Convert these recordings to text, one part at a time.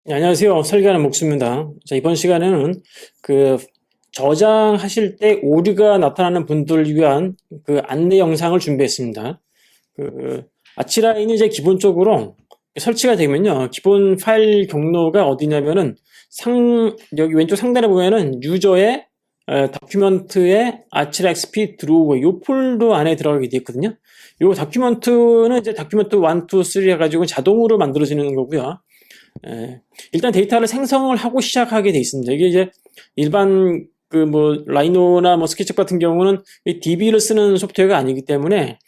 네, 안녕하세요. 설계하는 목수입니다. 자, 이번 시간에는 그 저장하실 때 오류가 나타나는 분들을 위한 그 안내 영상을 준비했습니다. 그 아치라인이 이제 기본적으로 설치가 되면요. 기본 파일 경로가 어디냐면은 여기 왼쪽 상단에 보면은 유저의 다큐멘트에 아치라 XP 드로우 이 폴더 안에 들어가게 되어 있거든요. 요 다큐멘트는 이제 다큐멘트 1, 2, 3 해가지고 자동으로 만들어지는 거고요. 일단 데이터를 생성을 하고 시작하게 돼 있습니다. 이게 이제 일반 그 뭐 라이노나 뭐 스케치업 같은 경우는 DB를 쓰는 소프트웨어가 아니기 때문에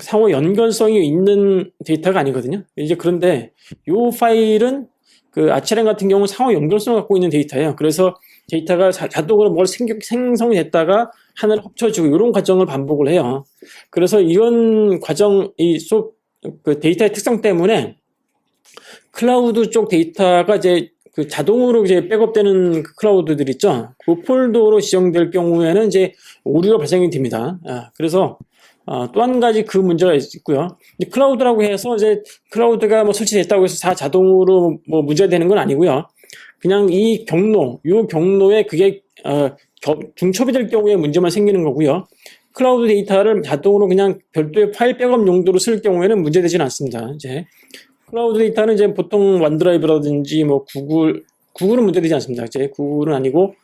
상호 연결성이 있는 데이터가 아니거든요. 이제 그런데 이 파일은 그 아치랭 같은 경우는 상호 연결성을 갖고 있는 데이터예요. 그래서 데이터가 자동으로 뭘 생성이 됐다가 하나를 합쳐주고 이런 과정을 반복을 해요. 그래서 이런 과정 그 데이터의 특성 때문에 클라우드 쪽 데이터가 이제 그 자동으로 이제 백업되는 그 클라우드들 있죠. 그 폴더로 지정될 경우에는 이제 오류가 발생이 됩니다. 그래서 또 한 가지 그 문제가 있고요. 클라우드라고 해서 이제 클라우드가 뭐 설치됐다고 해서 다 자동으로 뭐 문제가 되는 건 아니고요. 그냥 이 경로에 그게 중첩이 될 경우에 문제만 생기는 거고요. 클라우드 데이터를 자동으로 그냥 별도의 파일 백업 용도로 쓸 경우에는 문제되지는 않습니다. 이제 클라우드 데이터는 이제 보통 원드라이브라든지 뭐 구글은 문제되지 않습니다. 이제 구글은 아니고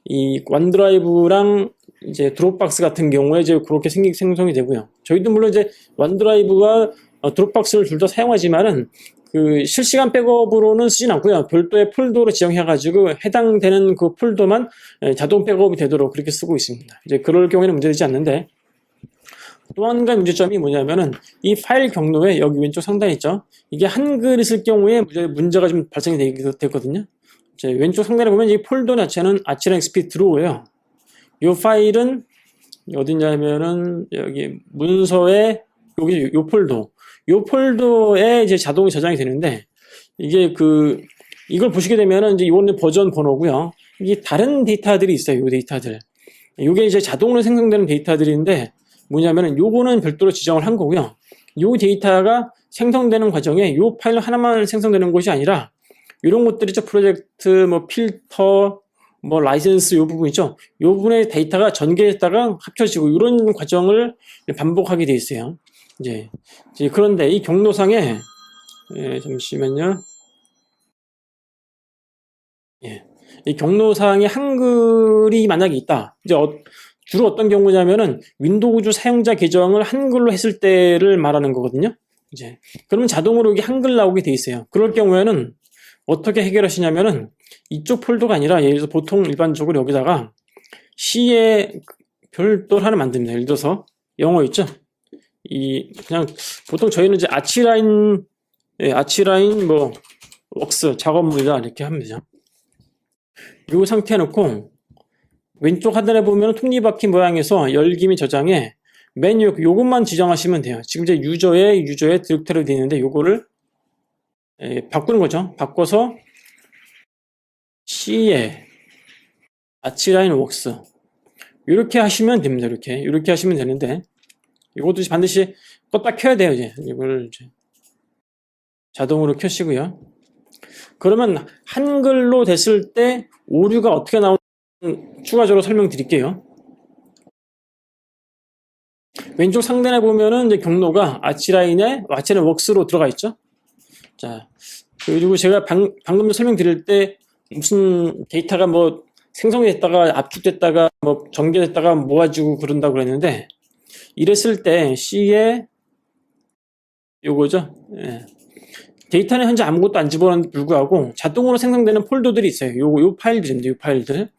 이 원드라이브랑 이제 드롭박스 같은 경우에 이제 그렇게 생성이 되고요. 저희도 물론 이제 원드라이브와 드롭박스를 둘 다 사용하지만은 그 실시간 백업으로는 쓰진 않고요. 별도의 폴더로 지정해가지고 해당되는 그 폴더만 자동 백업이 되도록 그렇게 쓰고 있습니다. 이제 그럴 경우에는 문제되지 않는데 또 한 가지 문제점이 뭐냐면은 이 파일 경로에 여기 왼쪽 상단에 있죠. 이게 한글 있을 경우에 문제가 좀 발생이 되거든요. 이제 왼쪽 상단에 보면 이 폴더 자체는 아치랑 XP 드로우예요. 이 파일은 어디냐면은 여기 문서에 여기 요 폴더에 이제 자동이 저장이 되는데 이게 이걸 보시게 되면은 이제 이거는 버전 번호고요. 이게 다른 데이터들이 있어요. 이 데이터들. 이게 이제 자동으로 생성되는 데이터들인데 뭐냐면은 요거는 별도로 지정을 한 거고요. 요 데이터가 생성되는 과정에 요 파일 하나만 생성되는 것이 아니라 이런 것들이죠. 프로젝트, 뭐 필터, 뭐 라이센스 요 부분 있죠. 요 부분의 데이터가 전개했다가 합쳐지고 이런 과정을 반복하게 돼 있어요. 이제 그런데 이 경로상에 잠시만요. 예. 이 경로상에 한글이 만약에 있다. 이제 주로 어떤 경우냐면은 윈도우즈 사용자 계정을 한글로 했을 때를 말하는 거거든요. 이제 그러면 자동으로 여기 한글 나오게 돼 있어요. 그럴 경우에는 어떻게 해결하시냐면은 이쪽 폴더가 아니라 예를 들어서 보통 일반적으로 여기다가 C에 별도를 하나 만듭니다. 예를 들어서 영어 있죠? 그냥 보통 저희는 이제 아치라인 뭐 웍스 작업물이다 이렇게 합니다. 이 상태 해놓고 왼쪽 하단에 보면 톱니바퀴 모양에서 열기 및 저장에 메뉴 요것만 지정하시면 돼요. 지금 이제 유저의 디렉터리 되어 있는데 요거를 바꾸는 거죠. 바꿔서 C에 아치라인 웍스 이렇게 하시면 됩니다. 이렇게 하시면 되는데 이것도 반드시 껐다 켜야 돼요. 이제 이걸 이제 자동으로 켜시고요. 그러면 한글로 됐을 때 오류가 어떻게 나오는지 추가적으로 설명드릴게요. 왼쪽 상단에 보면은 이제 경로가 아치라인 웍스로 들어가 있죠. 자, 그리고 제가 방금 설명드릴 때 무슨 데이터가 뭐 생성이 됐다가 압축됐다가 뭐 전개됐다가 모아지고 그런다고 그랬는데 이랬을 때 C에 요거죠. 예. 데이터는 현재 아무것도 안 집어넣는데 불구하고 자동으로 생성되는 폴더들이 있어요. 요 파일들인데 요 파일들.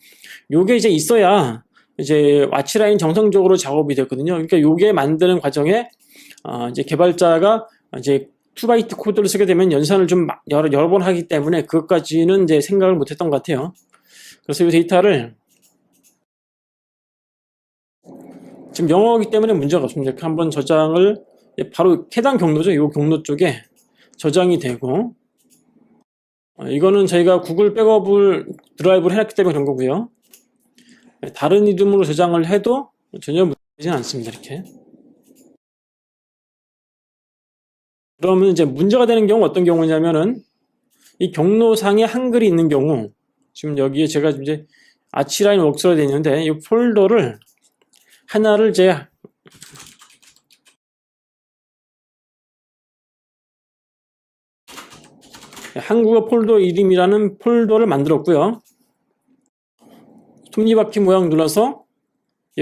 요게 이제 있어야 이제 아치라인 정상적으로 작업이 됐거든요. 그러니까 요게 만드는 과정에 이제 개발자가 이제 2바이트 코드를 쓰게 되면 연산을 좀 여러 번 하기 때문에 그것까지는 이제 생각을 못 했던 것 같아요. 그래서 이 데이터를 지금 영어이기 때문에 문제가 없습니다. 이렇게 한번 저장을 바로 해당 경로죠. 이 경로 쪽에 저장이 되고 이거는 저희가 구글 백업을 드라이브를 해놨기 때문에 그런 거고요. 다른 이름으로 저장을 해도 전혀 문제되진 않습니다. 이렇게. 그러면 이제 문제가 되는 경우 어떤 경우냐면은 이 경로상에 한글이 있는 경우, 지금 여기에 제가 이제 아치라인 웍스로 되어 있는데, 이 폴더를 하나를 제가 한국어 폴더 이름이라는 폴더를 만들었고요. 톱니바퀴 모양 눌러서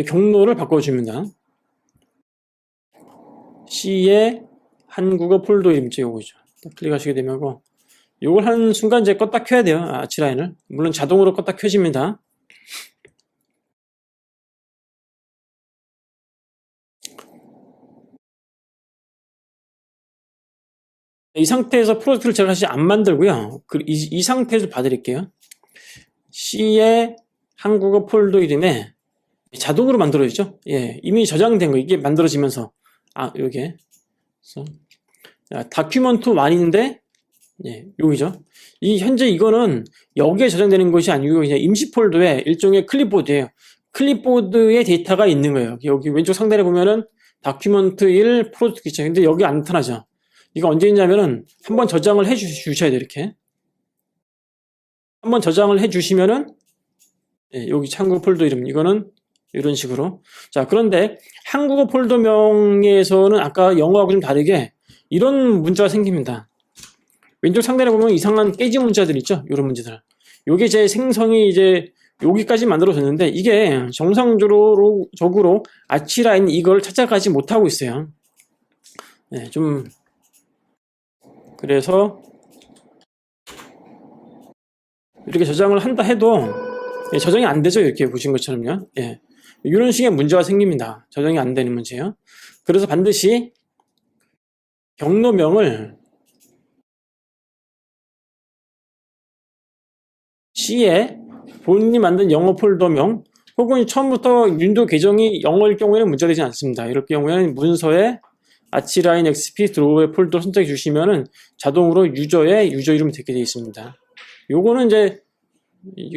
경로를 바꿔줍니다. C의 한국어 폴더 이름이죠. 요거죠. 클릭하시게 되면 요걸 하는 순간 이제 껐다 켜야 돼요. 아치라인을. 물론 자동으로 껐다 켜집니다. 이 상태에서 프로젝트를 제가 사실 안 만들고요. 이 상태에서 봐드릴게요. C의 한국어 폴더 이름에 자동으로 만들어지죠. 예, 이미 저장된 거 이게 만들어지면서 요게 다큐먼트 1인데 예, 여기죠. 현재 이거는 여기에 저장되는 것이 아니고 그냥 임시 폴더에 일종의 클립보드예요. 클립보드에 데이터가 있는 거예요. 여기 왼쪽 상단에 보면은 다큐먼트 1 프로젝트 있죠. 근데 여기 안 나타나죠. 이거 언제 있냐면은 한번 저장을 해 주셔야 돼요. 이렇게 한번 저장을 해 주시면은 예, 여기 한국어 폴더 이름 이거는 이런 식으로. 자, 그런데 한국어 폴더명에서는 아까 영어하고 좀 다르게 이런 문자가 생깁니다. 왼쪽 상단에 보면 이상한 깨진 문자들 있죠? 이런 문제들. 요게 제 생성이 이제 여기까지 만들어졌는데 이게 정상적으로 아치라인 이걸 찾아가지 못하고 있어요. 네, 좀 그래서 이렇게 저장을 한다 해도 예, 저장이 안 되죠. 이렇게 보신 것처럼요. 예, 이런 식의 문제가 생깁니다. 저장이 안 되는 문제요. 그래서 반드시 경로명을 C에 본인이 만든 영어 폴더명 혹은 처음부터 윈도우 계정이 영어일 경우에는 문제가 되지 않습니다. 이럴 경우에는 문서에 아치라인 XP 드로우의 폴더 선택해 주시면은 자동으로 유저의 유저 이름이 되게 되어 있습니다. 요거는 이제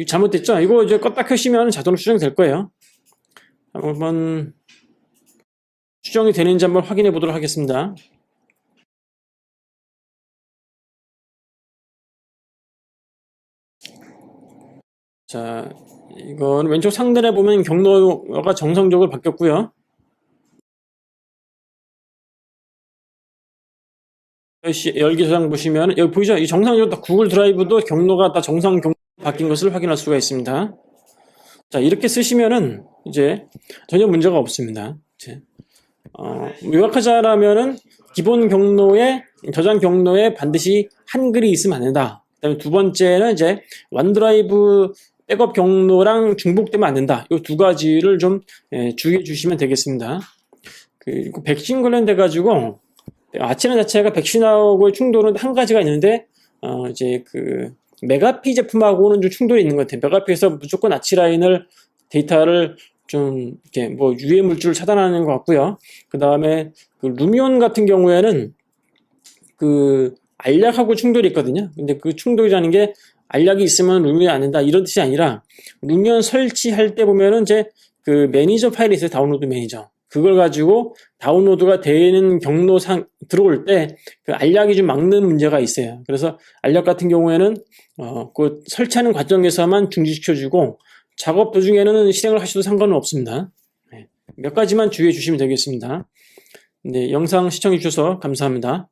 잘못됐죠? 이거 이제 껐다 켜시면 자동으로 수정될 거예요. 한번 수정이 되는지 한번 확인해 보도록 하겠습니다. 자, 이건 왼쪽 상단에 보면 경로가 정상적으로 바뀌었고요. 열기 저장 보시면 여기 보이죠? 이 정상적으로 구글 드라이브도 경로가 다 정상 경로 바뀐 것을 확인할 수가 있습니다. 자, 이렇게 쓰시면은 이제 전혀 문제가 없습니다. 요약하자면은 기본 경로에 저장 경로에 반드시 한글이 있으면 안 된다. 그다음에 두 번째는 이제 원드라이브 백업 경로랑 중복되면 안 된다. 이 두 가지를 좀 주의해 주시면 되겠습니다. 그리고 백신 관련돼 가지고 아치라인 자체가 백신하고의 충돌은 한 가지가 있는데 이제 그 메가피 제품하고는 좀 충돌이 있는 것 같아요. 메가피에서 무조건 아치라인을 데이터를 좀 이렇게 뭐 유해 물질을 차단하는 것 같고요. 그 다음에 그 루미온 같은 경우에는 그 알약하고 충돌이 있거든요. 근데 그 충돌이라는 게 알약이 있으면 루미온이 안 된다 이런 뜻이 아니라 루미온 설치할 때 보면은 이제 그 매니저 파일이 있어요. 다운로드 매니저. 그걸 가지고 다운로드가 되는 경로상 들어올 때 그 알약이 좀 막는 문제가 있어요. 그래서 알약 같은 경우에는 그 설치하는 과정에서만 중지시켜주고 작업 도중에는 실행을 하셔도 상관은 없습니다. 몇 가지만 주의해 주시면 되겠습니다. 네, 영상 시청해 주셔서 감사합니다.